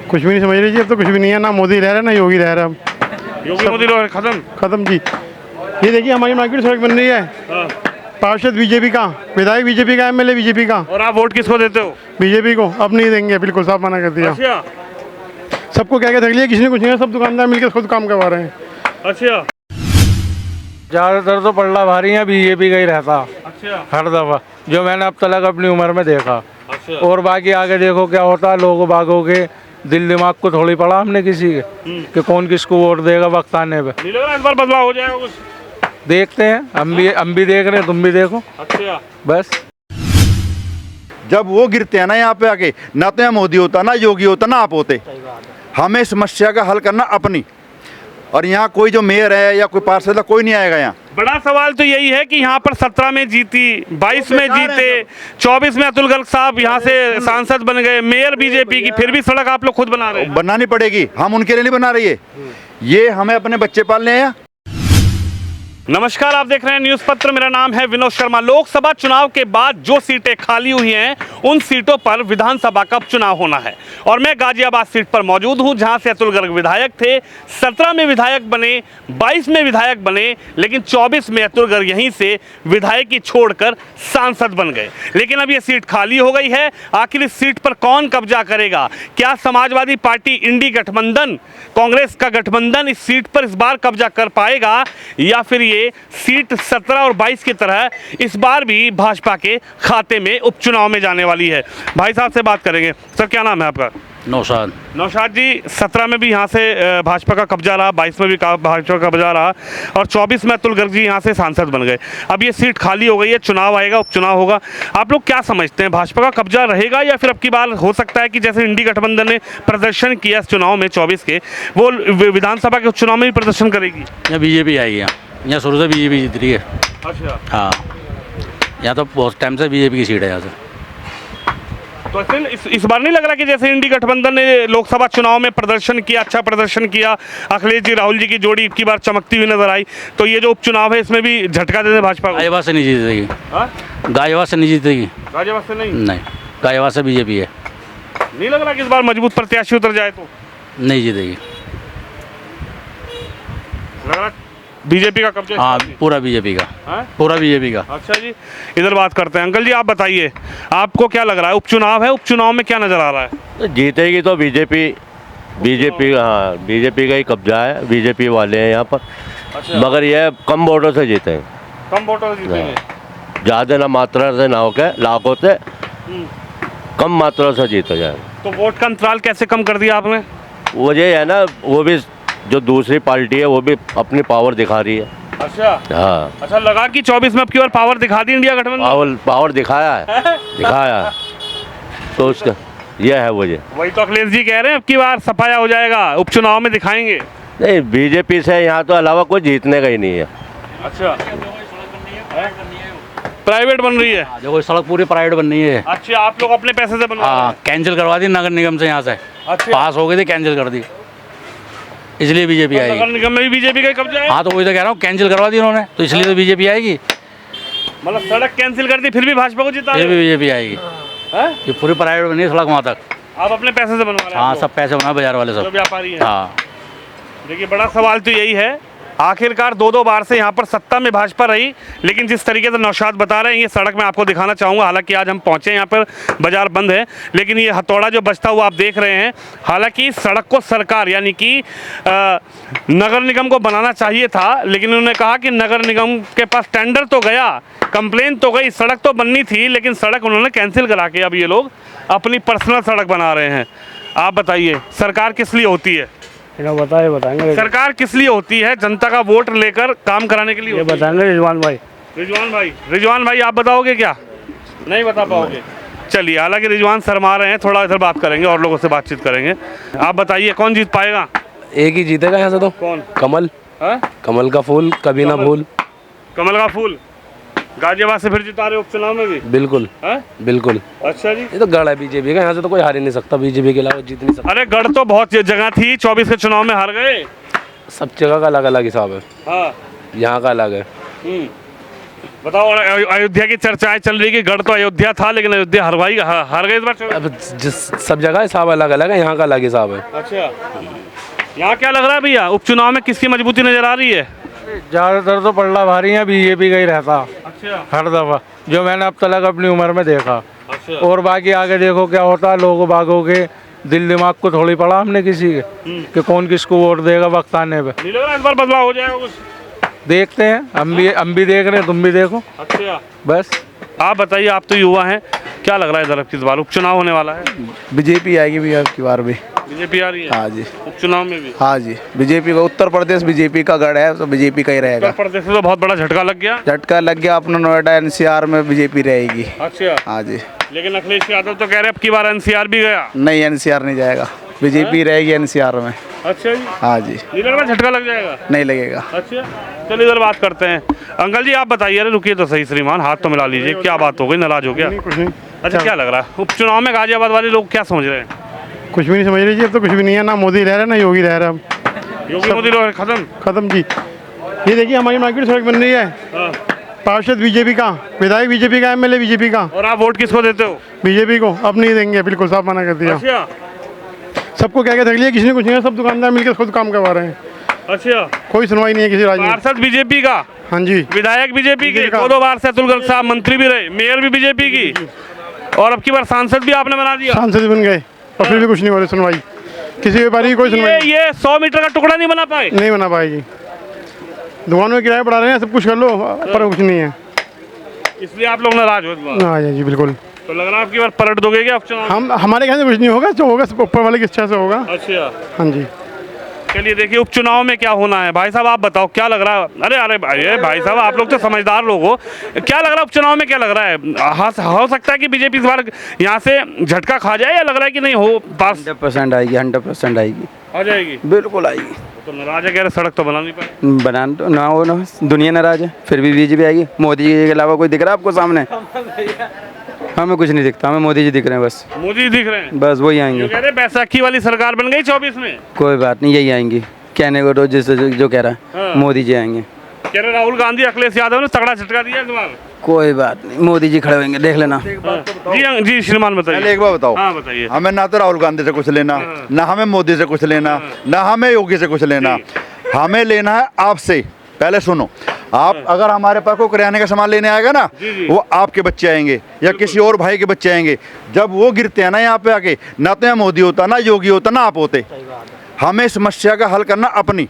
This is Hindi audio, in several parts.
कुछ भी नहीं समझ लीजिए, अब तो कुछ भी नहीं है, ना मोदी रह रहा है ना योगी रह रहा है। अब योगी मोदी लोग खत्म। खत्म जी। ये देखिए हमारी मार्केट सड़क बन रही है, हाँ। पार्षद बीजेपी का, विधायक बीजेपी का, एमएलए बीजेपी का। और आप वोट किसको देते हो? बीजेपी को। अब नहीं देंगे, बिल्कुल साफ मना कर दिया। अच्छा सबको क्या देख लिया, किसी ने कुछ नहीं है, सब दुकानदार मिलकर खुद काम करवा रहे हैं। अच्छा ज़्यादातर तो पल्ला भारी है बीजेपी का ही रहता अच्छा हर दफ़ा, जो मैंने अब तक अपनी उम्र में देखा। अच्छा। और बाकी आगे देखो क्या होता है, लोगों बागों के दिल दिमाग को थोड़ी पड़ा हमने किसी के कि कौन किसको वोट देगा वक्त आने पे। नहीं लग रहा इस बार बदलाव हो जाएगा कुछ? देखते हैं, हम भी देख रहे हैं, तुम भी देखो। अच्छा बस जब वो गिरते हैं ना यहाँ पे आके, ना तो यहाँ मोदी होता, ना योगी होता, ना आप होते। हमें समस्या का हल करना अपनी, और यहाँ कोई जो मेयर है या कोई पार्षद है कोई नहीं आएगा यहाँ। बड़ा सवाल तो यही है कि यहाँ पर 17 में जीती, 22 में जीते, 24 में अतुल गर्ग साहब यहाँ से सांसद बन गए, मेयर बीजेपी की, फिर भी सड़क आप लोग खुद बना रहे हैं। बनानी पड़ेगी, हम उनके लिए नहीं बना रही है, ये हमें अपने बच्चे पालने हैं। नमस्कार, आप देख रहे हैं न्यूज़ पत्र। मेरा नाम है विनोद शर्मा। लोकसभा चुनाव के बाद जो सीटें खाली हुई हैं उन सीटों पर विधानसभा का चुनाव होना है, और मैं गाजियाबाद सीट पर मौजूद हूं जहां से अतुल गर्ग विधायक थे। 17 में विधायक बने, 22 में विधायक बने, लेकिन 24 में अतुल गर्ग यहीं से विधायकी छोड़कर सांसद बन गए। लेकिन अब ये सीट खाली हो गई है। आखिर इस सीट पर कौन कब्जा करेगा? क्या समाजवादी पार्टी इंडी गठबंधन, कांग्रेस का गठबंधन इस सीट पर इस बार कब्जा कर पाएगा, या फिर ये सीट 17 और 22 की तरह इस बार भी भाजपा के खाते में उपचुनाव में जाने वाली है? भाई साहब से बात करेंगे। सर, क्या नाम है आपका? नौशाद। नौशाद जी, 17 में भी यहाँ से भाजपा का कब्जा रहा, 22 में भी भाजपा का कब्जा रहा, और 24 में अतुल गर्ग जी यहाँ से सांसद बन गए। अब ये सीट खाली हो गई है, चुनाव आएगा, उपचुनाव होगा। आप लोग क्या समझते हैं, भाजपा का कब्जा रहेगा, या फिर अब की बार हो सकता है कि जैसे इंडी गठबंधन ने प्रदर्शन किया इस चुनाव में 24 के, वो विधानसभा के उपचुनाव में भी प्रदर्शन करेगी? यहाँ बीजेपी आएगी, यहाँ शुरू से बीजेपी जीत रही है। अच्छा। हाँ, यहाँ तो बहुत टाइम से बीजेपी की सीट है यहाँ से। तो इस बार नहीं लग रहा कि जैसे इंडी गठबंधन ने लोकसभा चुनाव में प्रदर्शन किया, अच्छा प्रदर्शन किया, अखिलेश जी राहुल जी की जोड़ी की बार चमकती हुई नजर आई, तो ये जो उपचुनाव है इसमें भी झटका देने भाजपा को? गाजियाबाद से नहीं जीतेगी। गाजियाबाद से नहीं जीतेगी। गाजियाबाद से नहीं, गाजियाबाद से बीजेपी है। नहीं लग रहा कि इस बार मजबूत प्रत्याशी उतर जाए तो? नहीं जीतेगी। लग रहा बीजेपी का कब्जा? हाँ, पूरा बीजेपी का। पूरा बीजेपी का। अच्छा जी, इधर बात करते हैं। अंकल जी, आप बताइए, आपको क्या लग रहा है? उपचुनाव है, उपचुनाव में क्या नजर आ रहा है? तो जीतेगी तो बीजेपी। हाँ, बीजेपी का ही कब्जा है, बीजेपी वाले हैं यहाँ पर। अच्छा। मगर यह कम वोटों से जीतेंगे, कम वोटों से जीतेंगे? ज़्यादा ना मात्रा से ना होकर लाखों से कम मात्रा से जीता जाए। तो वोट का अंतराल कैसे कम कर दिया आपने? वजह है ना, वो भी जो दूसरी पार्टी है वो भी अपनी पावर दिखा रही है। अच्छा। हाँ। अच्छा, लगा कि 24 में अब की बार पावर दिखा दी इंडिया गठबंधन? पावर दिखाया है, दिखाया है। तो उसका यह है वजह। वही तो अखिलेश जी कह रहे हैं अब की बार सफाया हो जाएगा, उपचुनाव में दिखाएंगे। नहीं, बीजेपी से यहाँ तो अलावा कोई जीतने का ही नहीं है। अच्छा, प्राइवेट बन रही है? देखो सड़क पूरी प्राइवेट बन रही है। अच्छा, आप लोग अपने पैसे से बनवा रहे हैं? हाँ, कैंसिल करवा दी नगर निगम से, यहाँ से अच्छा। पास हो गई थी, कैंसिल कर दी, इसलिए बीजेपी नगर आएगी। निगम में भी बीजेपी का ही कब्जा है? हाँ, तो वही तो कह रहा हूँ, कैंसिल करवा दी उन्होंने, तो इसलिए तो बीजेपी आएगी। मतलब सड़क कैंसिल कर दी फिर भी भाजपा को जिता फिर भी बीजेपी आएगी। हैं? ये पूरी प्राइवेट बनी है सड़क वहाँ तक। आप अपने पैसे से बनवा रहे हैं? हाँ, आप लोग? सब पैसे बना बाजार वाले जो सब। व्यापारी है? हाँ। देखिए, बड़ा सवाल तो यही है, आखिरकार दो बार से यहाँ पर सत्ता में भाजपा रही, लेकिन जिस तरीके से नौशाद बता रहे हैं, ये सड़क मैं आपको दिखाना चाहूँगा। हालांकि आज हम पहुँचे यहाँ पर, बाजार बंद है, लेकिन ये हथौड़ा जो बजता हुआ आप देख रहे हैं, हालांकि सड़क को सरकार यानी कि नगर निगम को बनाना चाहिए था, लेकिन उन्होंने कहा कि नगर निगम के पास टेंडर तो गया, कंप्लेन तो गई, सड़क तो बननी थी, लेकिन सड़क उन्होंने कैंसिल करा के अब ये लोग अपनी पर्सनल सड़क बना रहे हैं। आप बताइए, सरकार किस लिए होती है? बताएंगे सरकार किस लिए होती है? जनता का वोट लेकर काम कराने के लिए ये होती है। बताएंगे रिजवान भाई। रिजवान भाई आप बताओगे क्या? नहीं बता पाओगे? चलिए, हालांकि रिजवान शर्मा रहे हैं, थोड़ा इधर बात करेंगे और लोगों से बातचीत करेंगे। आप बताइए, कौन जीत पाएगा? एक ही जीतेगा यहाँ से तो। कौन? कमल। है? कमल का फूल कभी ना भूल। कमल का फूल। गाजियाबाद से फिर जिता रहे उपचुनाव में भी? बिल्कुल है? बिल्कुल। अच्छा जी। ये तो गढ़ है बीजेपी का, यहाँ से तो कोई हार ही नहीं सकता, बीजेपी के अलावा जीत नहीं सकता। अरे गढ़ तो बहुत जगह थी, 24 के चुनाव में हार गए। सब जगह का अलग अलग हिसाब है। हाँ। यहाँ का अलग है। बताओ, और अयोध्या की चर्चाएं चल रही कि गढ़ तो अयोध्या था लेकिन अयोध्या हार गए इस बार चुनाव। अब जिस सब जगह हिसाब अलग अलग है, यहाँ का अलग हिसाब है। अच्छा, यहाँ क्या लग रहा है भैया, उपचुनाव में किसकी मजबूती नजर आ रही है? ज़्यादातर तो पलड़ा भारी है बीजेपी का ही रहता अच्छा हर दफ़ा, जो मैंने अब तक अपनी उम्र में देखा। अच्छा, और बाकी आगे देखो क्या होता है, लोगों बागों के दिल दिमाग को थोड़ी पड़ा हमने किसी के कि कौन किसको वोट देगा वक्त आने पे। नहीं लग रहा इस बार बदलाव हो जाएगा कुछ? देखते हैं, हम भी देख रहे हैं, तुम भी देखो। अच्छा, बस आप बताइए, आप तो युवा हैं, क्या लग रहा है इधर इस बार उपचुनाव होने वाला है? बीजेपी आएगी भी अब की बार भी। बीजेपी आ रही है हाँ जी, उपचुनाव में भी? हाँ जी, बीजेपी का उत्तर प्रदेश बीजेपी का गढ़ है, तो बीजेपी का ही रहेगा। उत्तर प्रदेश में तो बहुत बड़ा झटका लग गया। झटका लग गया, अपना नोएडा एनसीआर में बीजेपी रहेगी। अच्छा, हाँ जी, लेकिन अखिलेश यादव तो कह रहे अब की बार एनसीआर भी गया। नहीं एनसीआर नहीं जाएगा, बीजेपी रहेगी एनसीआर में। अच्छा जी, हाँ जी, नहीं लग रहा झटका लग जाएगा? नहीं लगेगा। अच्छा, चलिए इधर बात करते हैं। अंकल जी आप बताइए, अरे रुकिए तो सही श्रीमान, हाथ तो मिला लीजिए, क्या बात हो गई, नाराज हो गया? कुछ नहीं, अच्छा, क्या लग रहा है उपचुनाव में गाजियाबाद वाले लोग क्या समझ रहे हैं? कुछ भी नहीं समझ लीजिए, अब तो कुछ भी नहीं है, ना मोदी रह रहा है ना योगी रह रहा है, अब योगी मोदी लोग खत्म। खत्म जी। ये देखिए हमारी मार्केट सड़क बन रही है, हाँ। पार्षद बीजेपी का, विधायक बीजेपी का, एमएलए बीजेपी का। और आप वोट किसको देते हो? बीजेपी को अब नहीं देंगे, बिल्कुल साफ मना कर दिया। अच्छा, सबको क्या देख लिया, किसी ने कुछ नहीं है, सब दुकानदार मिलकर खुद काम करवा रहे हैं, अच्छा, कोई सुनवाई नहीं है किसी राजनीति। पार्षद बीजेपी का, हाँ जी, विधायक बीजेपी के, बीजेपी का। 2 बार से अतुल गर्ग साहब मंत्री भी रहे, मेयर भी बीजेपी की, और अब की बार सांसद भी आपने बना दिया। सांसद बन गए और फिर भी कुछ नहीं हो रही सुनवाई, किसी व्यापारी की कोई सुनवाई ये 100 मीटर का टुकड़ा नहीं बना पाए। नहीं बना पाएगी। दुकानों में किराया बढ़ा रहे हैं, सब कुछ कर लो पर कुछ नहीं है। इसलिए आप लोग नाराज हो इस बार? हाँ जी बिल्कुल। तो लग रहा है आपकी बार पलट दोगे क्या उपचुनाव? हम हमारे यहाँ से कुछ नहीं होगा, जो होगा सब ऊपर वाले की इच्छा से होगा। अच्छा, हाँ जी। चलिए देखिए उपचुनाव में क्या होना है। भाई साहब आप बताओ क्या लग रहा है? अरे भाई साहब आप लोग तो समझदार लोग हो, क्या लग रहा है उपचुनाव में, क्या लग रहा है? हाँ, हो सकता है कि बीजेपी इस बार यहाँ से झटका खा जाए, या लग रहा है कि नहीं हो पास 100% आएगी, 100% आएगी, आ जाएगी? बिल्कुल आएगी। तो नाराज है, कह रहे सड़क तो बना नहीं पाए। बनाना तो ना हो ना, दुनिया नाराज है, फिर भी बीजेपी आएगी। मोदी जी के अलावा कोई दिख रहा है आपको सामने? हमें कुछ नहीं दिखता, हमें मोदी जी दिख रहे हैं बस। मोदी जी दिख रहे हैं, बस वही आएंगे। कह रहे बैसाखी वाली सरकार बन गई 24 में। कोई बात नहीं, यही आएंगी, कहने को तो जिस जो कह रहा है, मोदी जी आएंगे। कह रहे राहुल गांधी अखिलेश यादव ने तगड़ा झटका दिया इस बार। कोई बात नहीं, मोदी जी खड़े होंगे, देख लेना। जी श्रीमान बताइए। पहले एक बार बताओ, हाँ बताइए। हमें ना तो राहुल गांधी से कुछ लेना, ना हमें मोदी से कुछ लेना, ना हमें योगी से कुछ लेना, हमें लेना है आपसे। पहले सुनो, आप अगर हमारे पास कोई किराने का सामान लेने आएगा ना, वो आपके बच्चे आएंगे या किसी और भाई के बच्चे आएंगे। जब वो गिरते हैं ना यहाँ पे आके, ना तो यहाँ मोदी होता, ना योगी होता, ना आप होते। हमें समस्या का हल करना अपनी,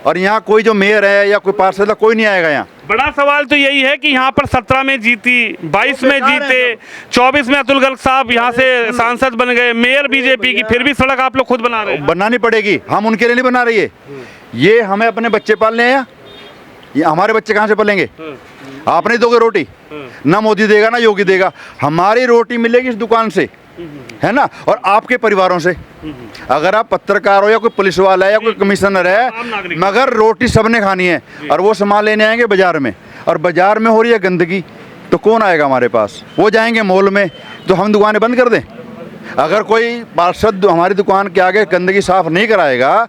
और यहाँ कोई जो मेयर है या कोई पार्षद है, कोई नहीं आएगा यहाँ। बड़ा सवाल तो यही है कि यहाँ पर 17 में जीती, 22 में जीते, 24 में अतुल गर्ग साहब यहाँ से सांसद बन गए, मेयर बीजेपी की, फिर भी सड़क आप लोग खुद बना रहे हैं। बनानी पड़ेगी, हम उनके लिए नहीं बना रही है। ये हमें अपने बच्चे पालने हैं, ये हमारे बच्चे कहाँ से पलेंगे? आप नहीं दोगे रोटी, ना मोदी देगा ना योगी देगा। हमारी रोटी मिलेगी इस दुकान से, है ना, और आपके परिवारों से। अगर आप पत्रकार हो या कोई पुलिस वाला है या कोई कमिश्नर है, मगर रोटी सबने खानी है। और वो सामान लेने आएंगे बाजार में, और बाजार में हो रही है गंदगी, तो कौन आएगा हमारे पास? वो जाएंगे मॉल में, तो हम दुकानें बंद कर दें? अगर कोई पार्षद हमारी दुकान के आगे गंदगी साफ नहीं कराएगा,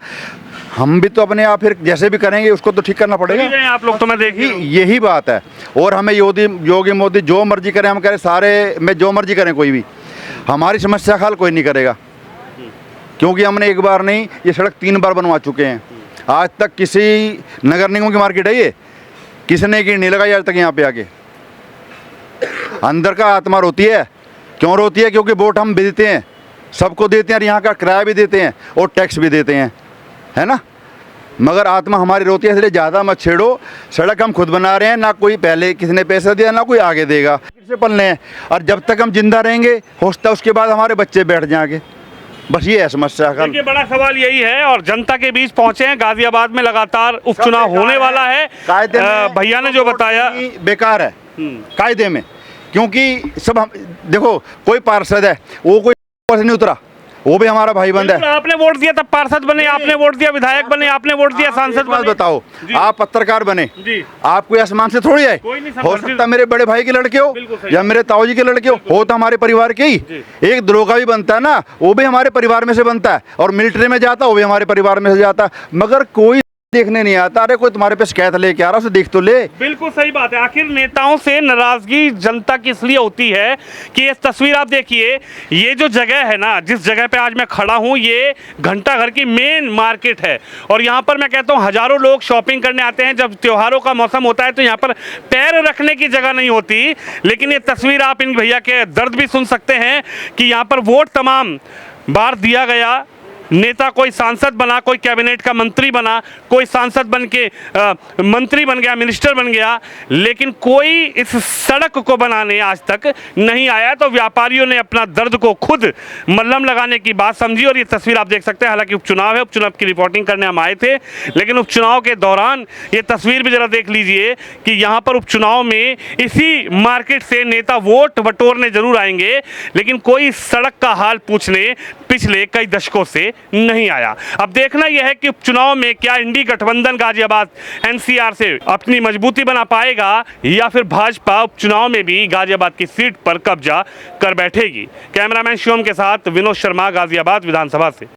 हम भी तो अपने आप फिर जैसे भी करेंगे उसको तो ठीक करना पड़ेगा। आप लोग तो मैं देखिए यही बात है। और हमें योगी मोदी जो मर्जी करें, हम करें सारे में जो मर्जी करें, कोई भी हमारी समस्या का हल कोई नहीं करेगा। क्योंकि हमने एक बार नहीं, ये सड़क 3 बार बनवा चुके हैं। आज तक किसी नगर निगम की मार्केट है ये, किसने कीड़ नहीं लगाई आज तक यहाँ पे आके। अंदर का आत्मा रोती है। क्यों रोती है? क्योंकि वोट हम भी देते हैं, सबको देते हैं, और यहाँ का किराया भी देते हैं और टैक्स भी देते हैं, है ना। मगर आत्मा हमारी रोती है, इसलिए ज़्यादा मत छेड़ो। सड़क हम खुद बना रहे हैं, ना कोई पहले किसी ने पैसा दिया, ना कोई आगे देगा। से पलने हैं, और जब तक हम जिंदा रहेंगे हो सकता है उसके बाद हमारे बच्चे बैठ जाएंगे। बस ये है समस्या का। देखिए बड़ा सवाल यही है, और जनता के बीच पहुंचे हैं। गाजियाबाद में लगातार उपचुनाव होने वाला है। भैया ने जो बताया बेकार है कायदे में, क्योंकि सब हम देखो, कोई पार्षद है वो कोई नहीं उतरा, वो भी हमारा भाई बंद है। आपने वोट दिया तब पार्षद बने, आपने वोट दिया विधायक बने, आपने वोट दिया सांसद बने। बताओ, आप पत्रकार बने, आप कोई आसमान से थोड़ी आए। हो सकता मेरे बड़े भाई के लड़के हो या मेरे ताऊ जी के लड़के हो तो हमारे परिवार के ही। एक दरोगा भी बनता है ना, वो भी हमारे परिवार में से बनता है, और मिलिट्री में जाता वो भी हमारे परिवार में से जाता है। मगर कोई देखने नहीं आता, अरे कोई तुम्हारे पे शिकायत लेके आ रहा उसे देख तो ले। बिल्कुल सही बात है। आखिर नेताओं से नाराजगी जनता की इसलिए होती है कि ये तस्वीर आप देखिए, ये जो जगह है ना, जिस जगह पे आज मैं खड़ा हूँ, ये घंटाघर की मेन मार्केट है और यहाँ पर मैं कहता हूँ हजारों लोग शॉपिंग करने आते हैं। जब त्योहारों का मौसम होता है तो यहाँ पर पैर रखने की जगह नहीं होती। लेकिन ये तस्वीर आप इन भैया के दर्द भी सुन सकते हैं कि यहाँ पर वोट तमाम बार दिया गया, नेता कोई सांसद बना, कोई कैबिनेट का मंत्री बना, कोई सांसद बन के मंत्री बन गया, मिनिस्टर बन गया, लेकिन कोई इस सड़क को बनाने आज तक नहीं आया। तो व्यापारियों ने अपना दर्द को खुद मल्हम लगाने की बात समझी और ये तस्वीर आप देख सकते हैं। हालांकि उपचुनाव है, उपचुनाव की रिपोर्टिंग करने हम आए थे, लेकिन उपचुनाव के दौरान ये तस्वीर भी जरा देख लीजिए कि यहाँ पर उपचुनाव में इसी मार्केट से नेता वोट बटोरने जरूर आएंगे, लेकिन कोई सड़क का हाल पूछने पिछले कई दशकों से नहीं आया। अब देखना यह है कि उपचुनाव में क्या इंडी गठबंधन गाजियाबाद एनसीआर से अपनी मजबूती बना पाएगा या फिर भाजपा उपचुनाव में भी गाजियाबाद की सीट पर कब्जा कर बैठेगी। कैमरामैन शिवम के साथ विनोद शर्मा, गाजियाबाद विधानसभा से।